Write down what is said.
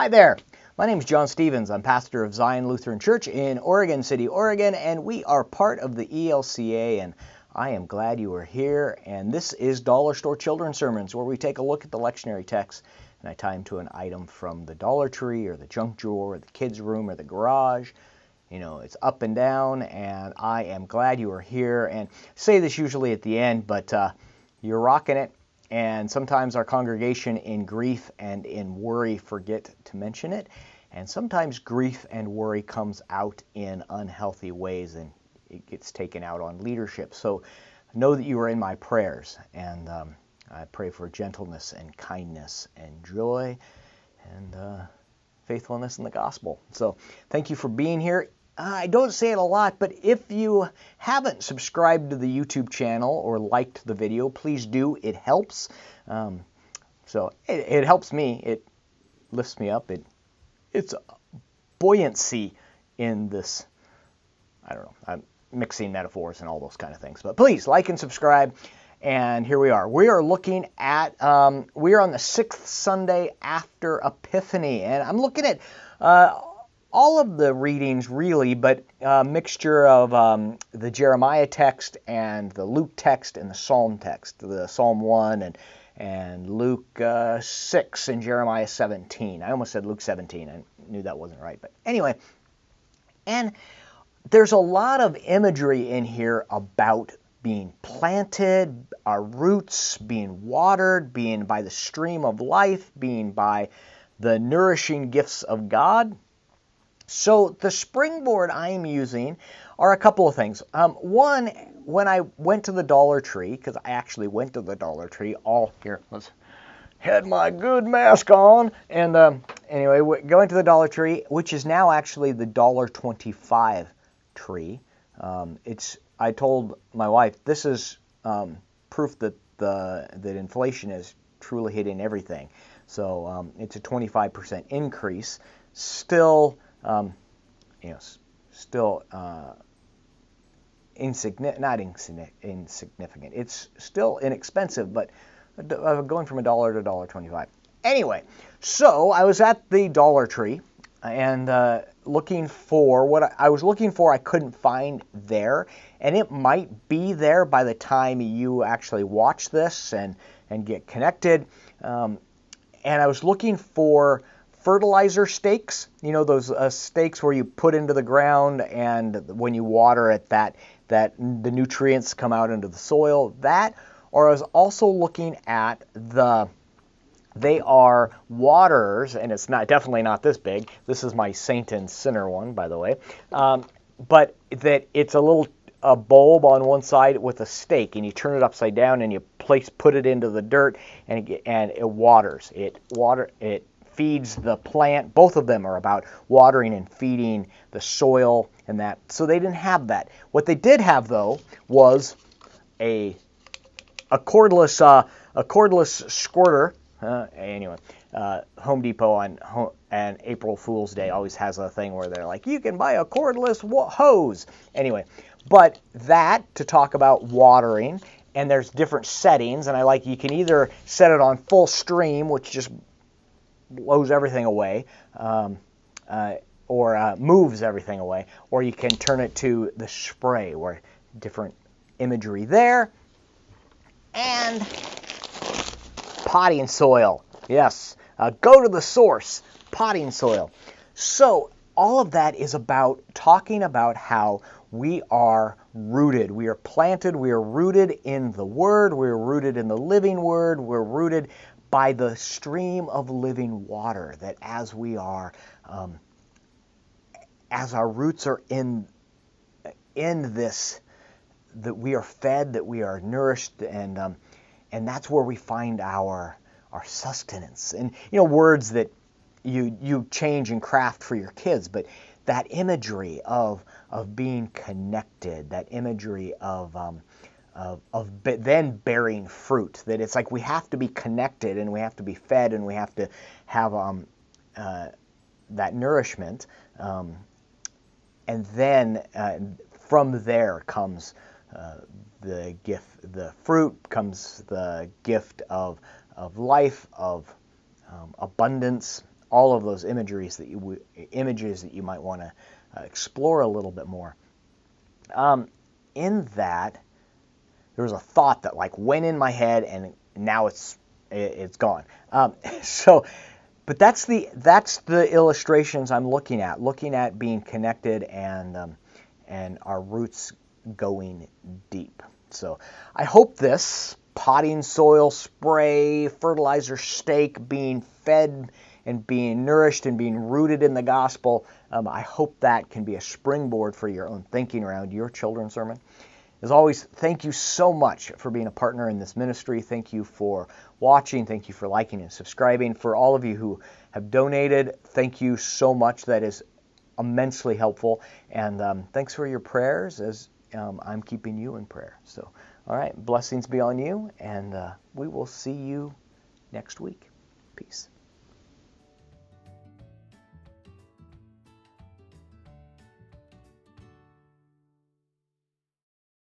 Hi there. My name is John Stevens. I'm pastor of Zion Lutheran Church in Oregon City, Oregon, and we are part of the ELCA, and I am glad you are here. And this is Dollar Store Children's Sermons, where we take a look at the lectionary text, and I tie them to an item from the Dollar Tree or the junk drawer or the kids' room or the garage. You know, it's up and down, and I am glad you are here. And I say this usually at the end, but you're rocking it. And sometimes our congregation in grief and in worry forget to mention it. And sometimes grief and worry comes out in unhealthy ways and it gets taken out on leadership. So know that you are in my prayers. And I pray for gentleness and kindness and joy and faithfulness in the gospel. So thank you for being here. I don't say it a lot, but if you haven't subscribed to the YouTube channel or liked the video, please do. It helps. So it helps me. It lifts me up. It's buoyancy in this. I don't know. I'm mixing metaphors and all those kind of things. But please like and subscribe. And here we are. We are looking at, we are on the 6th Sunday after Epiphany. And I'm looking at all of the readings, really, but a mixture of the Jeremiah text and the Luke text and the Psalm text, the Psalm 1 and Luke 6 and Jeremiah 17. I almost said Luke 17. I knew that wasn't right, but anyway. And there's a lot of imagery in here about being planted, our roots, being watered, being by the stream of life, being by the nourishing gifts of God. So the springboard I'm using are a couple of things. One, when I went to the Dollar Tree, because I actually went to the Dollar Tree, had my good mask on, and anyway, going to the Dollar Tree, which is now actually the $1.25 tree. I told my wife, this is proof that inflation is truly hitting everything. So it's a 25% increase. Still insignificant. It's still inexpensive, but going from $1 to $1.25. Anyway, so I was at the Dollar Tree and looking for what I was looking for. I couldn't find there, and it might be there by the time you actually watch this and get connected. And I was looking for fertilizer stakes, you know, those stakes where you put into the ground and when you water it, that the nutrients come out into the soil. That, or I was also looking at they are waters, and it's definitely not this big. This is my Saint and Sinner one, by the way. But that it's a bulb on one side with a stake, and you turn it upside down and you put it into the dirt, and it waters. It feeds the plant. Both of them are about watering and feeding the soil and that. So they didn't have that. What they did have, though, was a cordless squirter. Anyway, Home Depot and April Fool's Day always has a thing where they're like, you can buy a cordless hose. Anyway, but that to talk about watering, and there's different settings, and you can either set it on full stream, which just blows everything away, or moves everything away, or you can turn it to the spray, where different imagery there. And potting soil, yes, go to the source, potting soil. So all of that is about talking about how we are rooted, we are planted, we are rooted in the Word, we are rooted in the living Word, we're rooted by the stream of living water, that as we are, as our roots are in this, that we are fed, that we are nourished, and that's where we find our sustenance. And words that you change and craft for your kids, but that imagery of being connected, that imagery of then bearing fruit, that it's like we have to be connected and we have to be fed and we have to have that nourishment, and then from there comes the gift, the fruit comes the gift of life, of abundance, all of those images that you might want to explore a little bit more. In that, there was a thought that like went in my head, and now it's gone. But that's the illustrations I'm looking at being connected and our roots going deep. So I hope this potting soil spray, fertilizer stake, being fed and being nourished and being rooted in the gospel, I hope that can be a springboard for your own thinking around your children's sermon. As always, thank you so much for being a partner in this ministry. Thank you for watching. Thank you for liking and subscribing. For all of you who have donated, thank you so much. That is immensely helpful. And thanks for your prayers as I'm keeping you in prayer. So, all right, blessings be on you, and we will see you next week. Peace.